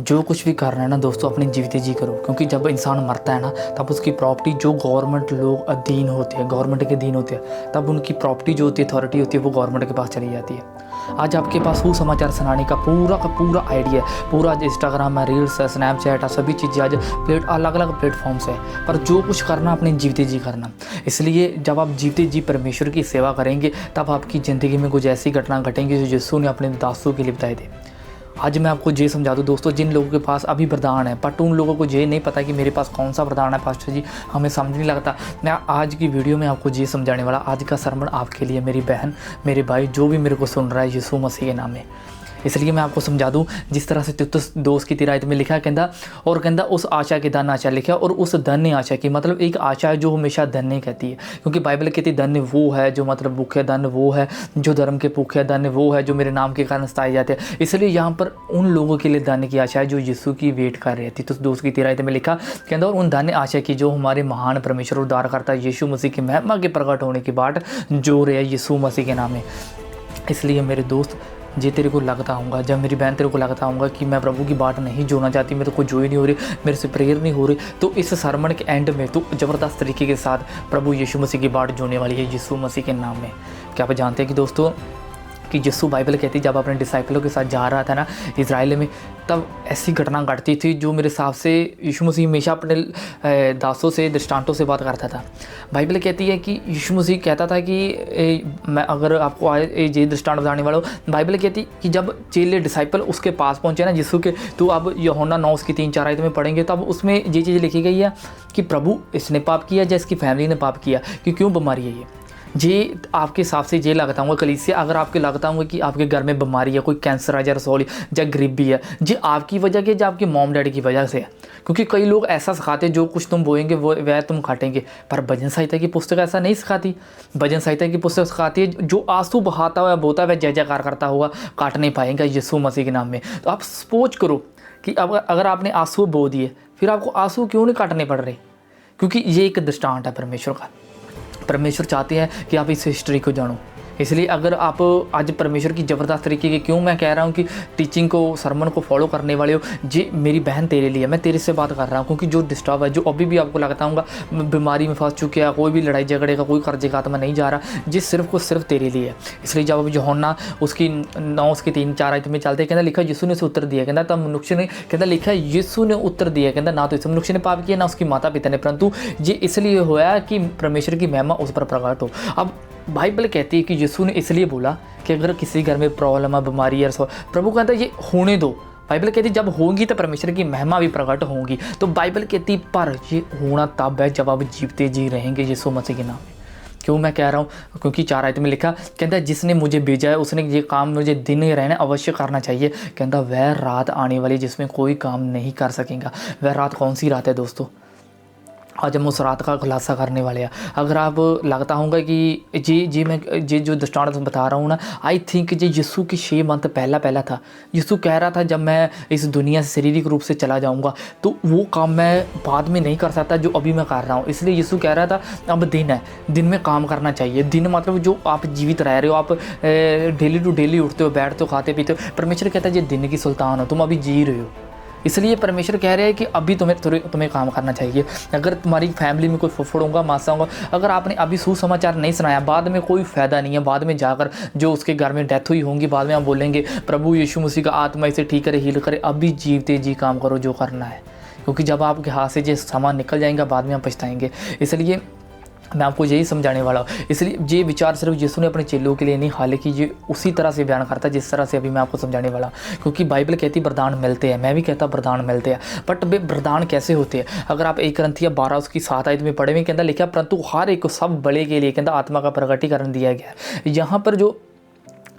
जो कुछ भी करना है ना दोस्तों, अपनी जीवित जी करो, क्योंकि जब इंसान मरता है ना तब उसकी प्रॉपर्टी जो गवर्नमेंट लोग अधीन होते हैं, गवर्नमेंट के अधीन होते हैं, तब उनकी प्रॉपर्टी जो होती है, अथॉरिटी होती है, वो गवर्नमेंट के पास चली जाती है। आज आपके पास सुसमाचार सुनाने का पूरा आइडिया है, पूरा आज इंस्टाग्राम है, रील्स है, स्नैपचैट है, सभी चीज़ें आज अलग अलग प्लेटफॉर्म्स है, पर जो कुछ करना अपनी जीवित जी करना। इसलिए जब आप जीवित जी परमेश्वर की सेवा करेंगे तब आपकी ज़िंदगी में कुछ ऐसी घटना घटेंगी जो यीशु ने अपने दासों के लिए बताए थे। आज मैं आपको ये समझा दूँ दोस्तों, जिन लोगों के पास अभी वरदान है बट उन लोगों को ये नहीं पता कि मेरे पास कौन सा वरदान है पास्टर जी, हमें समझ नहीं लगता। मैं आज की वीडियो में आपको ये समझाने वाला, आज का सरमन आपके लिए, मेरी बहन, मेरे भाई, जो भी मेरे को सुन रहा है यीशु मसीह के नाम में। इसलिए मैं आपको समझा दूं, जिस तरह से तीतुस दोस्त की तिरायत में लिखा कहता, और कहता उस आशा के धन आशा लिखा, और उस धन्य आशा की मतलब एक आशा है जो हमेशा धन्य कहती है, क्योंकि बाइबल कहती है धन्य वो है जो मतलब भूखे, धन्य वो है जो धर्म के भूखे, धन्य वो है जो मेरे नाम के कारण सताए जाते हैं। इसलिए यहाँ पर उन लोगों के लिए धन्य की आशा है जो यीशु की वेट कर रहे थे। तीतुस दोस्त की तिरायत में लिखा कहता, और उन धन्य आशा की जो हमारे महान परमेश्वर उद्धार करता है यीशु मसीह की महिमा के प्रकट होने की बाट जो रहे यीशु मसीह के नाम में। इसलिए मेरे दोस्त, जे तेरे को लगता होगा, जब मेरी बहन तेरे को लगता होगा कि मैं प्रभु की बाट नहीं जोड़ना चाहती, मेरे को जोई नहीं हो रही, मेरे से प्रेयर नहीं हो रही, तो इस सरमन के एंड में तो ज़बरदस्त तरीके के साथ प्रभु यीशु मसीह की बाट जोड़ने वाली है यीशु मसीह के नाम में। क्या आप जानते हैं कि दोस्तों कि यीशु, बाइबल कहती है, जब अपने डिसाइपलों के साथ जा रहा था ना इज़राइल में, तब ऐसी घटना घटती थी जो मेरे हिसाब से यीशु मसीह हमेशा अपने दासों से, दृष्टांतों से बात करता था। बाइबल कहती है कि यीशु मसीह कहता था कि मैं अगर आपको आए ये दृष्टांत बताने वाला हूँ, बाइबल कहती कि जब चेले डिसाइपल उसके पास पहुँचे ना यीशु के, तो अब यूहन्ना 9 की 3-4 आयत में पढ़ेंगे, तब उसमें ये चीज़ लिखी गई है कि प्रभु इसने पाप किया या इसकी फैमिली ने पाप किया, कि क्यों बीमारी है ये। जे आपके हिसाब से ये लगता हूँ कलीसिया, अगर आपके लगता हूँ कि आपके घर में बीमारी है, कोई कैंसर है या रसौली या गरीबी है, जे आपकी वजह के या आपके मॉम डैडी की वजह से है। क्योंकि कई लोग ऐसा सिखाते हैं जो कुछ तुम बोएंगे वो वह तुम काटेंगे, पर भजन संहिता की पुस्तक ऐसा नहीं सिखाती। भजन संहिता की पुस्तक सिखाती है जो आंसू बहाता हुआ बोता हुआ जय जयकार करता हुआ काट नहीं पाएगा यीशु मसीह के नाम में। तो आप सपोज करो कि अगर आपने आंसू बो दिए, फिर आपको आंसू क्यों नहीं काटने पड़ रहे? क्योंकि ये एक दृष्टांत है परमेश्वर का। परमेश्वर चाहते हैं कि आप इस हिस्ट्री को जानो। इसलिए अगर आप आज परमेश्वर की ज़बरदस्त तरीके की, क्यों मैं कह रहा हूँ कि टीचिंग को, सरमन को फॉलो करने वाले हो, जी मेरी बहन तेरे लिए, मैं तेरे से बात कर रहा हूँ, क्योंकि जो डिस्टर्ब है, जो अभी भी आपको लगता होगा बीमारी में फंस चुके हैं, कोई भी लड़ाई झगड़े का, कोई कर्जे का आत्मा नहीं जा रहा, जिस सिर्फ को सिर्फ तेरे लिए है। इसलिए जब अब यूहन्ना उसकी 9 उसकी 3-4 आयत में चलते, कहता लिखा यीशु ने उसे उत्तर दिया, कहता तब मनुष्य ने, कहता लिखा यीशु ने उत्तर दिया, कहता ना तो इस मनुष्य ने पाप किया ना उसकी माता पिता ने, परंतु ये इसलिए होया कि परमेश्वर की महिमा उस पर प्रकट हो। अब बाइबल कहती है कि यीशु ने इसलिए बोला कि अगर किसी घर में प्रॉब्लम है, बीमारी है, प्रभु कहता है ये होने दो। बाइबल कहती है जब होगी तो परमेश्वर की महिमा भी प्रकट होगी। तो बाइबल कहती पर ये होना तब है जब आप जीवते जी रहेंगे यीशु मसीह के नाम में। क्यों मैं कह रहा हूँ? क्योंकि 4 आयत में लिखा, कहता है जिसने मुझे भेजा है उसने ये काम मुझे दिन में रहना अवश्य करना चाहिए। कहता वह रात आने वाली जिसमें कोई काम नहीं कर सकेगा। वह रात कौन सी रात है दोस्तों? आज हम उस रात का खुलासा करने वाले हैं। अगर आप लगता होगा कि मैं जो दृष्टांत बता रहा हूँ ना, आई थिंक ये यीशु की 6 मंथ पहला था। यीशु कह रहा था जब मैं इस दुनिया से शारीरिक रूप से चला जाऊँगा तो वो काम मैं बाद में नहीं कर सकता जो अभी मैं कर रहा हूँ। इसलिए यीशु कह रहा था अब दिन है, दिन में काम करना चाहिए। दिन मतलब जो आप जीवित रह रहे हो, आप डेली टू डेली उठते हो, बैठते हो, खाते पीते हो। परमेश्वर कहता है ये दिन की सुल्तान हो, तुम अभी जी रहे हो। इसलिए परमेश्वर कह रहे हैं कि अभी तुम्हें काम करना चाहिए। अगर तुम्हारी फैमिली में कोई फुफड़ होगा, मासा होगा, अगर आपने अभी सुसमाचार नहीं सुनाया, बाद में कोई फ़ायदा नहीं है। बाद में जाकर जो उसके घर में डेथ हुई होंगी, बाद में आप बोलेंगे प्रभु यीशु मसीह का आत्मा इसे ठीक करे, हील करे। अभी जीवते जी काम करो जो करना है, क्योंकि जब आपके हाथ से जो सामान निकल जाएगा बाद में आप पछताएंगे। इसलिए मैं आपको यही समझाने वाला हूँ। इसलिए ये विचार सिर्फ यीशु ने अपने चेलों के लिए नहीं, हालांकि ये उसी तरह से बयान करता है जिस तरह से अभी मैं आपको समझाने वाला हूँ। क्योंकि बाइबल कहती है वरदान मिलते हैं, मैं भी कहता वरदान मिलते हैं, बट वे वरदान कैसे होते हैं? अगर आप 1 कुरिन्थियों 12 उसकी 7 आयत में पढ़े हुए, कहता लिखा परंतु हर एक को सब बड़े के लिए कहता आत्मा का प्रकटीकरण दिया गया है। यहाँ पर जो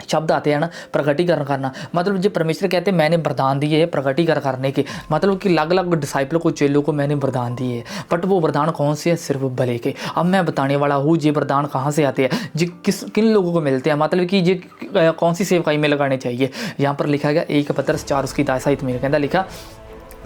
शब्द आते हैं ना, प्रकटीकरण करना, मतलब जो परमेश्वर कहते हैं मैंने वरदान दिए है प्रकटीकरण करने के, मतलब कि अलग अलग डिसाइपलों को, चेलों को मैंने वरदान दिए है। बट वो वरदान कौन से है? सिर्फ भले के। अब मैं बताने वाला हूँ ये वरदान कहाँ से आते हैं, जी किन लोगों को मिलते हैं, मतलब कि ये कौन सी सेवकाई में लगाने चाहिए। यहाँ पर लिखा गया 1 पत्रस 4 उसकी 10 आयत में कहता लिखा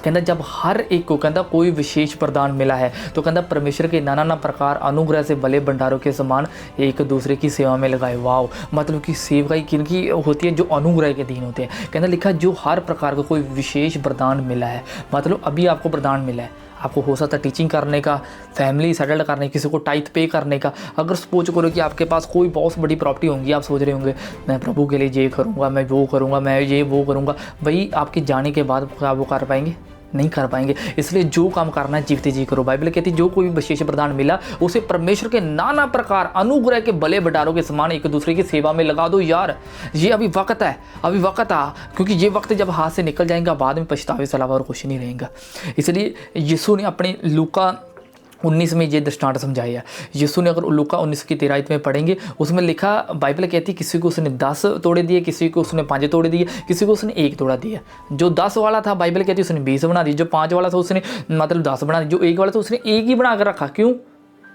कहता जब हर एक को कहता कोई विशेष वरदान मिला है तो कहता परमेश्वर के नाना प्रकार अनुग्रह से भले भंडारों के समान एक दूसरे की सेवा में लगाए। वाओ, मतलब कि सेवकाई किनकी होती है? जो अनुग्रह के दिन होते हैं। कहता लिखा जो हर प्रकार का कोई विशेष वरदान मिला है, मतलब अभी आपको वरदान मिला है, आपको हो सकता है टीचिंग करने का, फैमिली सेटल्ड करने, किसी को टाइथ पे करने का। अगर सपोज करो कि आपके पास कोई बहुत बड़ी प्रॉपर्टी होंगी, आप सोच रहे होंगे मैं प्रभु के लिए ये करूँगा, मैं वो करूँगा, मैं ये वो करूँगा, वही आपके जाने के बाद क्या वो कर पाएंगे? नहीं कर पाएंगे। इसलिए जो काम करना है जीवते जी करो। बाइबल कहती है जो कोई विशेष वरदान मिला उसे परमेश्वर के नाना प्रकार अनुग्रह के भले भंडारों के समान एक दूसरे की सेवा में लगा दो। यार ये अभी वक्त है, अभी वक्त आ, क्योंकि ये वक्त जब हाथ से निकल जाएगा बाद में पछतावे से अलावा और कुछ नहीं रहेगा। इसलिए यीशु ने अपने लूका 19 में ये दृष्टांत समझाया। यीशु ने अगर लूका 19 की 13 में पढ़ेंगे, उसमें लिखा, बाइबल कहती किसी को उसने 10 तोड़े दिए, किसी को उसने 5 तोड़े दिए, किसी को उसने 1 तोड़ा दिया। जो 10 वाला था बाइबल कहती उसने 20 बना दी, जो 5 वाला था उसने मतलब 10 बना दी, जो 1 वाला था उसने 1 ही बना कर रखा। क्यों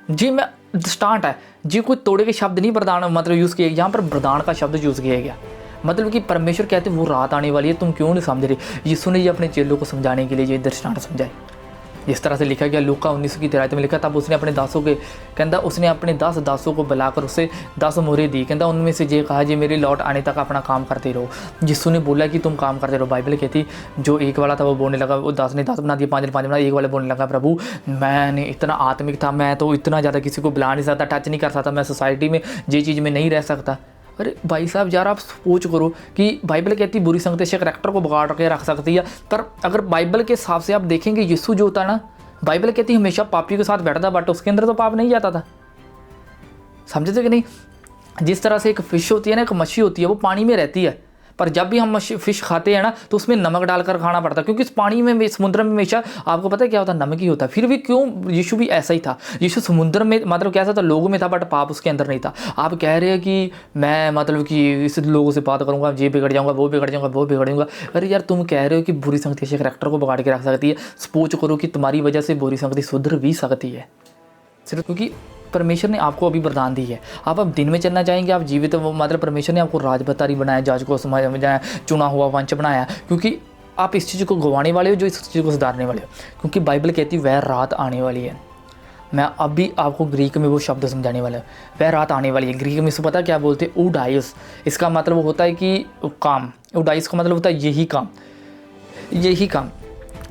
जी? मैं दृष्टांत है जी, कोई तोड़े के शब्द नहीं वरदान मतलब यूज़ किए, यहाँ पर वरदान का शब्द यूज़ किया गया। मतलब कि परमेश्वर कहते वो रात आने वाली है, तुम क्यों नहीं समझ रहे? यीशु ने ये अपने चेलों को समझाने के लिए ये दृष्टांत समझाए। जिस तरह से लिखा गया लूका 19 की 13 में लिखा, तब उसने अपने दासों के कहता उसने अपने 10 दासों को बुलाकर उसे 10 मोहरें दी। कहता उनमें से ये कहा जी मेरे लौट आने तक अपना काम करते रहो। यीशु ने बोला कि तुम काम करते रहो। बाइबल कहती जो 1 वाला था वो बोलने लगा, वो 10 ने 10 बना दिया, 5 ने 5 बना, 1 वाले बोलने लगा प्रभु मैंने इतना आत्मिक था, मैं तो इतना ज़्यादा किसी को बुला नहीं सकता, टच नहीं कर सकता, मैं सोसाइटी में ये चीज़ में नहीं रह सकता। अरे भाई साहब यार, आप सोच करो कि बाइबल कहती बुरी संगत से करैक्टर को बिगाड़ के रख सकती है, पर अगर बाइबल के हिसाब से आप देखेंगे यीशु जो होता ना, बाइबल कहती हमेशा पापी के साथ बैठता, बट उसके अंदर तो पाप नहीं जाता था। समझते कि नहीं? जिस तरह से एक फिश होती है ना, एक मछली होती है, वो पानी में रहती है, पर जब भी हम फिश खाते हैं ना तो उसमें नमक डालकर खाना पड़ता है, क्योंकि इस पानी में समुद्र में हमेशा आपको पता है क्या होता है? नमक ही होता है। फिर भी क्यों? यीशु भी ऐसा ही था। यीशु समुद्र में मतलब कैसा था? लोगों में था, बट पाप उसके अंदर नहीं था। आप कह रहे हैं कि मैं मतलब कि इस लोगों से बात करूंगा, ये बिगड़ जाऊंगा, वो बिगड़ जाऊंगा, वो बिगड़ जाऊंगा। अरे यार, तुम कह रहे हो कि बुरी संगति से करैक्टर को बिगाड़ के रख सकती है। सपोज करो कि तुम्हारी वजह से बुरी संगति सुधर भी सकती है, सिर्फ क्योंकि परमेश्वर ने आपको अभी वरदान दी है। आप अब दिन में चलना चाहेंगे, आप जीवित वो मतलब परमेश्वर ने आपको राजभतारी बनाया, जाज को समझाया, चुना हुआ वंश बनाया, क्योंकि आप इस चीज़ को गंवाने वाले हो जो इस चीज़ को सुधारने वाले हो। क्योंकि बाइबल कहती है वह रात आने वाली है। मैं अभी आपको ग्रीक में वो शब्द समझाने वाला हूँ, वह रात आने वाली है। ग्रीक में इसको पता क्या बोलते हैं? उडाइस। इसका मतलब होता है कि काम। उडाइस का मतलब होता है यही काम, यही काम।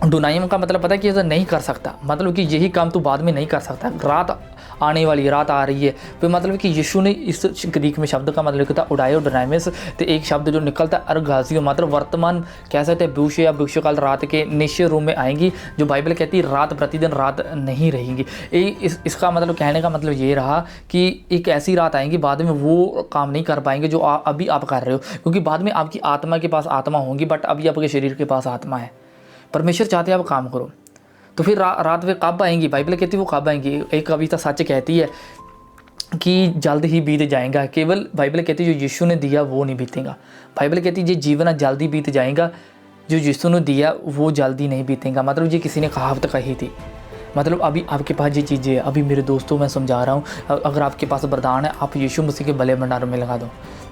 डुनाइम का मतलब पता है कि ये नहीं कर सकता, मतलब कि यही काम तू बाद में नहीं कर सकता। रात आने वाली, रात आ रही है, तो मतलब कि यीशु ने इस ग्रीक में शब्द का मतलब लिखा था उडायो डोनाइमस, तो एक शब्द जो निकलता है अर्गाजियो, मतलब वर्तमान कह सकते हैं भविष्य या भविष्यकाल रात के निश्चय रूप में आएंगी, जो बाइबल कहती है रात प्रतिदिन रात नहीं रहेंगी। इसका मतलब कहने का मतलब ये रहा कि एक ऐसी रात आएंगी बाद में वो काम नहीं कर पाएंगे जो अभी आप कर रहे हो, क्योंकि बाद में आपकी आत्मा के पास आत्मा होंगी, बट अभी आपके शरीर के पास आत्मा है। परमेश्वर चाहते हैं आप काम करो, तो फिर रात वे कब आएंगी? बाइबल कहती है वो कब आएंगी? एक कविता सच कहती है कि जल्द ही बीत जाएगा। केवल बाइबल कहती है जो यीशु ने दिया वो नहीं बीतेगा। बाइबल कहती है ये जीवन जल्दी बीत जाएगा, जो यीशु ने दिया वो जल्दी नहीं बीतेगा। मतलब ये किसी ने कहावत कही थी। मतलब अभी आपके पास ये चीज़ें है। अभी मेरे दोस्तों मैं समझा रहा हूँ, अगर आपके पास वरदान है आप यीशु मसीह के भले भंडारों में लगा दो,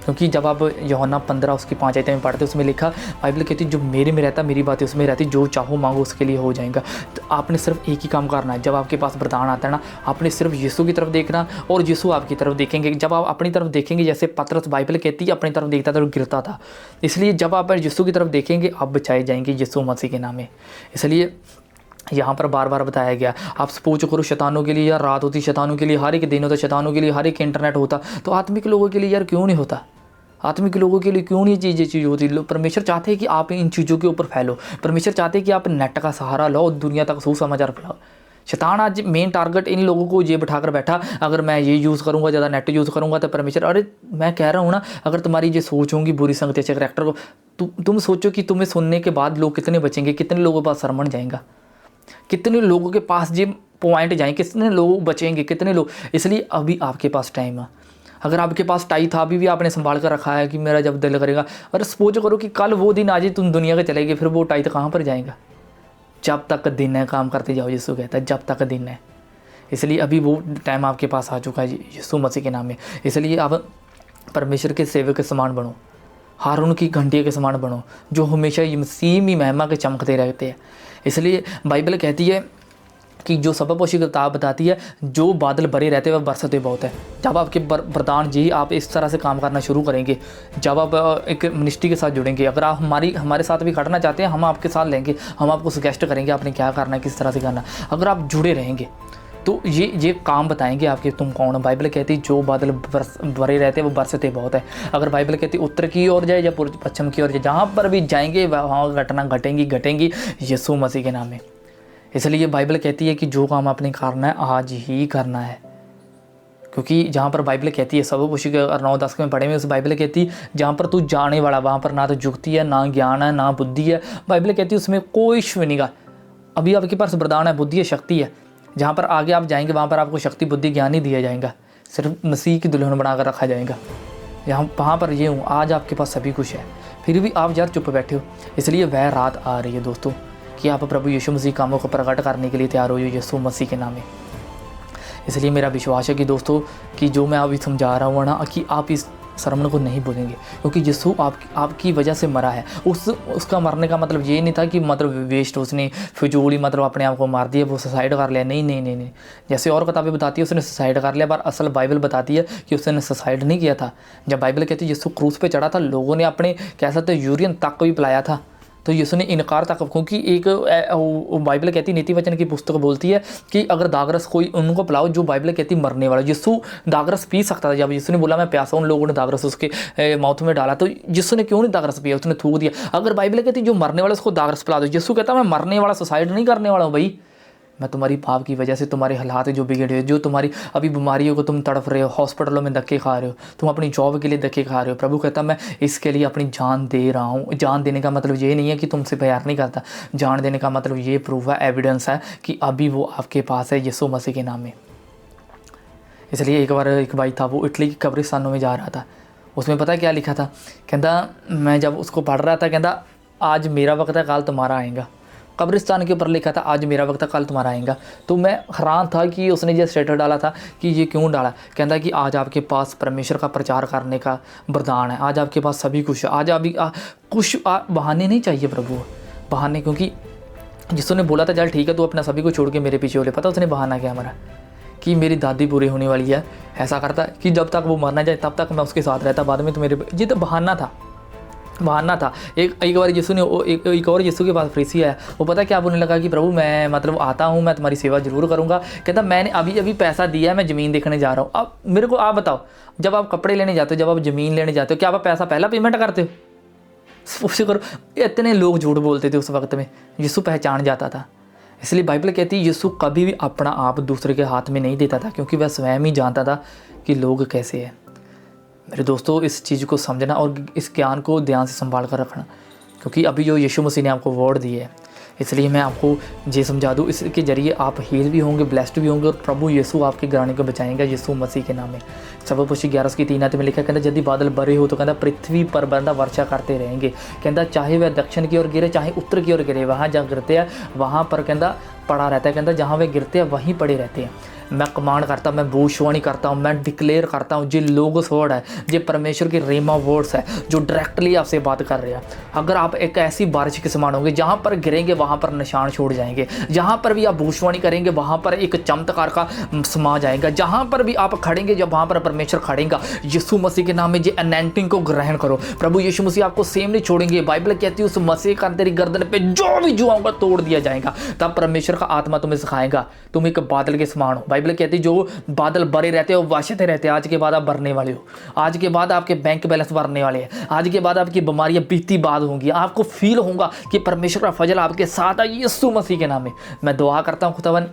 क्योंकि जब आप यूहन्ना 15 उसकी 5 आयतें में पढ़ते उसमें लिखा, बाइबल कहती है जो मेरे में रहता मेरी बातें उसमें रहती, जो चाहो मांगो उसके लिए हो जाएगा। तो आपने सिर्फ एक ही काम करना है। जब आपके पास वरदान आता है ना, आपने सिर्फ यीशु की तरफ देखना और यीशु आपकी तरफ देखेंगे। जब आप अपनी तरफ देखेंगे, जैसे पतरस बाइबल कहती है अपनी तरफ देखता था और गिरता था, इसलिए जब आप यीशु की तरफ देखेंगे आप बचाए जाएंगे यीशु मसीह के नाम में। इसलिए यहाँ पर बार बार बताया गया। आप सपोज करो शैतानों के लिए यार रात होती, शैतानों के लिए हर एक दिन होता, शैतानों के लिए हर एक इंटरनेट होता, तो आत्मिक लोगों के लिए यार क्यों नहीं होता? आत्मिक लोगों के लिए क्यों नहीं चीज़ होती? परमेश्वर चाहते हैं कि आप इन चीज़ों के ऊपर फैलो। परमेश्वर चाहते हैं कि आप नेट का सहारा लो और दुनिया तक सुसमाचार फैलाओ। शैतान आज मेन टारगेट इन लोगों को ये बिठाकर बैठा, अगर मैं ये यूज़ करूँगा, ज़्यादा नेट यूज़ करूँगा तो परमेश्वर, अरे मैं कह रहा हूँ ना, अगर तुम्हारी ये सोच होंगी बुरी संगति अच्छे करैक्टर को, तुम सोचो कि तुम्हें सुनने के बाद लोग कितने बचेंगे, कितने लोगों के पास सरमन जाएगा, कितने लोगों के पास ये पॉइंट जाएंगे, कितने लोग बचेंगे, कितने लोग। इसलिए अभी आपके पास टाइम है। अगर आपके पास टाई था अभी भी आपने संभाल कर रखा है कि मेरा जब दिल करेगा, अरे सपोज करो कि कल वो दिन आ जाए तुम दुनिया के चले गए, फिर वो टाई तो कहाँ पर जाएगा? जब तक दिन है काम करते जाओ, यीशु कहता है जब तक दिन है। इसलिए अभी वो टाइम आपके पास आ चुका है यीशु मसीह के नाम में। इसलिए आप परमेश्वर के सेवक के समान बनो। हारून की घंटियों के समान बनो, जो हमेशा मसीह में महिमा के चमकते रहते हैं। इसलिए बाइबल कहती है कि जो सबबपोशी की किताब बताती है, जो बादल भरे रहते हैं वह बरसते बहुत है। जब आपके प्रधान जी आप इस तरह से काम करना शुरू करेंगे, जब आप एक मिनिस्ट्री के साथ जुड़ेंगे, अगर आप हमारे साथ भी खड़ना चाहते हैं, हम आपके साथ लेंगे, हम आपको सजेस्ट करेंगे आपने क्या करना है, किस तरह से करना। अगर आप जुड़े रहेंगे तो ये काम बताएंगे आपके तुम कौन हो। बाइबल कहती है जो बादल भरे रहते हैं वो बरसते बहुत है। अगर बाइबल कहती है उत्तर की ओर जाए या पश्चिम की ओर जाए, जहाँ पर भी जाएंगे वहाँ घटना घटेंगी यीशु मसीह के नाम में। इसलिए बाइबल कहती है कि जो काम आपने करना है आज ही करना है, क्योंकि जहाँ पर बाइबल कहती है सबबपोशी के 9-10 में पढ़े हुए उस बाइबल कहती है जहाँ पर तू जाने वाला वहाँ पर ना तो जुक्ति है, ना ज्ञान है, ना बुद्धि है। बाइबल कहती है उसमें कोई कुछ नहीं का। अभी आपके पास वरदान है, बुद्धि है, शक्ति है। जहाँ पर आगे आप जाएंगे वहाँ पर आपको शक्ति बुद्धि ज्ञान ही दिया जाएगा, सिर्फ मसीह की दुल्हन बनाकर रखा जाएगा। यहाँ वहाँ पर ये हूँ, आज आपके पास सभी कुछ है, फिर भी आप यार चुप बैठे हो। इसलिए वह रात आ रही है दोस्तों कि आप प्रभु यीशु मसीह कामों को प्रकट करने के लिए तैयार हो यीशु मसीह के नाम में। इसलिए मेरा विश्वास है कि दोस्तों कि जो मैं अभी समझा रहा हूँ ना, कि आप इस सरमन को नहीं भूलेंगे, क्योंकि यीशु आपकी वजह से मरा है। उसका मरने का मतलब ये नहीं था कि मतलब वेस्ट उसने फिजूली मतलब अपने आप को मार दिया, वो सुसाइड कर लिया। नहीं। जैसे और किताबें बताती है उसने सुसाइड कर लिया, पर असल बाइबल बताती है कि उसने सुसाइड नहीं किया था। जब बाइबल कहती है यीशु क्रूस पे चढ़ा था, लोगों ने अपने कह सकते यूरियन तक भी पिलाया था, तो यीशु ने इनकार तक, क्योंकि एक बाइबल कहती नीति वचन की पुस्तक बोलती है कि अगर दागरस कोई उनको पिलाओ जो बाइबल कहती मरने वाला। यीशु दागरस पी सकता था। जब यीशु ने बोला मैं प्यासा, उन लोगों ने दागरस उसके माउथ में डाला, तो यीशु ने क्यों नहीं दागरस पिया, उसने थूक दिया। अगर बाइबल कहती जो मरने वाला उसको दागरस पिला दो, यीशु कहता मैं मरने वाला सुसाइड नहीं करने वाला हूँ भाई, मैं तुम्हारी पाप की वजह से तुम्हारे हालात जो बिगड़े हुए, जो तुम्हारी अभी बीमारियों को तुम तड़फ रहे हो, हॉस्पिटलों में धक्के खा रहे हो, तुम अपनी जॉब के लिए धक्के खा रहे हो, प्रभु कहता मैं इसके लिए अपनी जान दे रहा हूँ। जान देने का मतलब ये नहीं है कि तुमसे प्यार नहीं करता, जान देने का मतलब ये प्रूफ है, एविडेंस है कि अभी वो आपके पास है यीशु मसीह के नाम में। इसलिए एक बार एक भाई था, वो इटली की कब्रिस्तानों में जा रहा था, उसमें पता क्या लिखा था, कहता मैं जब उसको पढ़ रहा था, कहता आज मेरा वक्त है कल तुम्हारा आएगा। कब्रिस्तान के ऊपर लिखा था आज मेरा वक्त कल तुम्हारा आएगा। तो मैं हैरान था कि उसने ये स्टेटस डाला था कि ये क्यों डाला। कहता है कि आज आपके पास परमेश्वर का प्रचार करने का वरदान है, आज आपके पास सभी कुछ है, आज अभी कुछ बहाने नहीं चाहिए प्रभु, बहाने, क्योंकि यीशु ने बोला था चल ठीक है तू अपना सभी को छोड़ के मेरे पीछे हो ले। पता उसने बहाना क्या हमारा, कि मेरी दादी पूरी होने वाली है, ऐसा करता कि जब तक वो मरना जाए तब तक मैं उसके साथ रहता, बाद में तो मेरे, ये तो बहाना था। एक बार यीशु ने एक और यीशु के पास फरीसी आया, वो पता क्या बोलने लगा कि प्रभु मैं मतलब आता हूँ, मैं तुम्हारी सेवा जरूर करूँगा। कहता मैंने अभी पैसा दिया है, मैं ज़मीन देखने जा रहा हूँ। अब मेरे को आप बताओ, जब आप कपड़े लेने जाते हो, जब आप ज़मीन लेने जाते हो, क्या आप पैसा पहला पेमेंट करते हो? उससे करो। इतने लोग झूठ बोलते थे उस वक्त में, यीशु पहचान जाता था। इसलिए बाइबल कहती है यीशु कभी भी अपना आप दूसरे के हाथ में नहीं देता था, क्योंकि वह स्वयं ही जानता था कि लोग कैसे हैं। मेरे दोस्तों इस चीज़ को समझना और इस ज्ञान को ध्यान से संभाल कर रखना, क्योंकि अभी जो यीशु मसीह ने आपको वर्ड दिए है, इसलिए मैं आपको ये समझा दूँ, इसके ज़रिए आप हील भी होंगे, ब्लेस्ड भी होंगे, और प्रभु यीशु आपके घराने को बचाएंगे यीशु मसीह के नाम में। सबबपोशी 11:3 में लिखा, कहता यदि बादल भरे हो तो कहता पृथ्वी पर बंदा वर्षा करते रहेंगे। कहता चाहे वह दक्षिण की ओर गिरे चाहे उत्तर की ओर गिरे, वहाँ जहाँ गिरते हैं वहाँ पर कहता पड़ा रहता है। कहता जहाँ वे गिरते हैं वहीं पड़े रहते हैं। मैं कमांड करता हूँ, मैं भविष्यवाणी करता हूँ, मैं डिक्लेयर करता हूँ, जो लोगोस वर्ड है, जो परमेश्वर के रेमा वर्ड्स है, जो डायरेक्टली आपसे बात कर रहे हैं। अगर आप एक ऐसी बारिश के समान होंगे, जहाँ पर गिरेंगे वहाँ पर निशान छोड़ जाएंगे, जहाँ पर भी आप भविष्यवाणी करेंगे वहाँ पर एक चमत्कार का समा जाएगा, जहाँ पर भी आप खड़ेंगे जब वहाँ पर परमेश्वर खड़ेगा। यीशु मसीह के नाम में जो अनॉइंटिंग को ग्रहण करो, प्रभु यीशु मसीह आपको सेम नहीं छोड़ेंगे। बाइबल कहती है उस मसीह का तेरी गर्दन पे जो भी जुआ होगा तोड़ दिया जाएगा। तब परमेश्वर का आत्मा तुम्हें सिखाएगा, तुम एक बादल के समान हो। बाइबल कहती है जो बादल भरे रहते हो वाशिते रहते हैं, आज के बाद आप भरने वाले हो, आज के बाद आपके बैंक बैलेंस भरने वाले हैं, आज के बाद आपकी बीमारियां बीती बाद होंगी। आपको फील होगा कि परमेश्वर का फजल आपके साथ है यीशु मसीह के नाम में। मैं दुआ करता हूँ खुदावन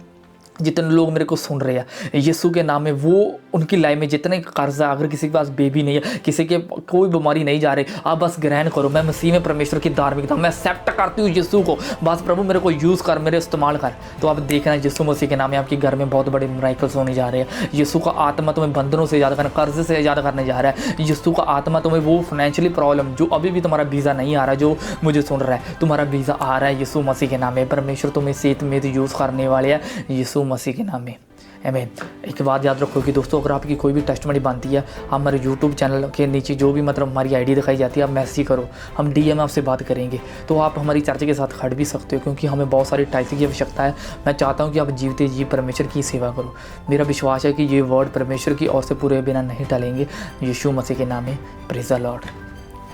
जितने लोग मेरे को सुन रहे हैं यीशु के नाम में, वो उनकी लाइफ में जितने कर्ज है, अगर किसी के पास बेबी नहीं है, किसी के कोई बीमारी नहीं जा रही, आप बस ग्रहण करो। मैं मसीह में परमेश्वर की धार्मिकता मैं एक्सेप्ट करती हूँ यीशु को, बस प्रभु मेरे को यूज़ कर, मेरे इस्तेमाल कर। तो आप देखना यीशु मसीह के नाम में आपके घर में बहुत बड़े मिरेकल्स होने जा रहे हैं। यीशु का आत्मा तुम्हें बंधनों से ज़्यादा करना, कर्ज से ज़्यादा करने जा रहा है। यीशु का आत्मा तुम्हें वो फाइनेंशियली प्रॉब्लम जो अभी भी तुम्हारा वीज़ा नहीं आ रहा, जो मुझे सुन रहा है, तुम्हारा वीज़ा आ रहा है यीशु मसीह के नाम में। परमेश्वर तुम्हें सेहत में यूज़ करने वाले हैं यीशु मसीह के नाम में, आमीन। एक बात याद रखो कि दोस्तों, अगर आपकी कोई भी टेस्टमनी बनती है, हमारे यूट्यूब चैनल के नीचे जो भी मतलब हमारी आईडी दिखाई जाती है, आप मैसेज करो, हम डीएम आपसे बात करेंगे। तो आप हमारी चर्च के साथ खड़ भी सकते हो, क्योंकि हमें बहुत सारी टाइप की आवश्यकता है। मैं चाहता हूँ कि आप जीवते जी परमेश्वर की सेवा करो। मेरा विश्वास है कि ये वर्ड परमेश्वर की ओर से पूरे बिना नहीं टलेंगे। यीशु मसीह के नाम में, प्रेज़ द लॉर्ड।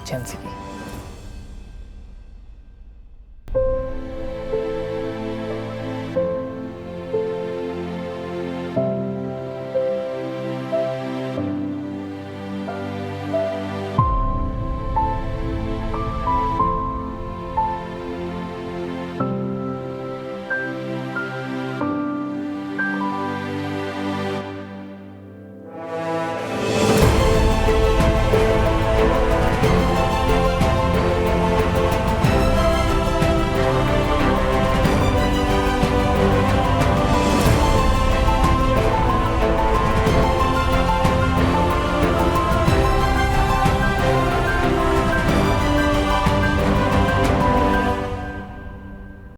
जय मसीह की।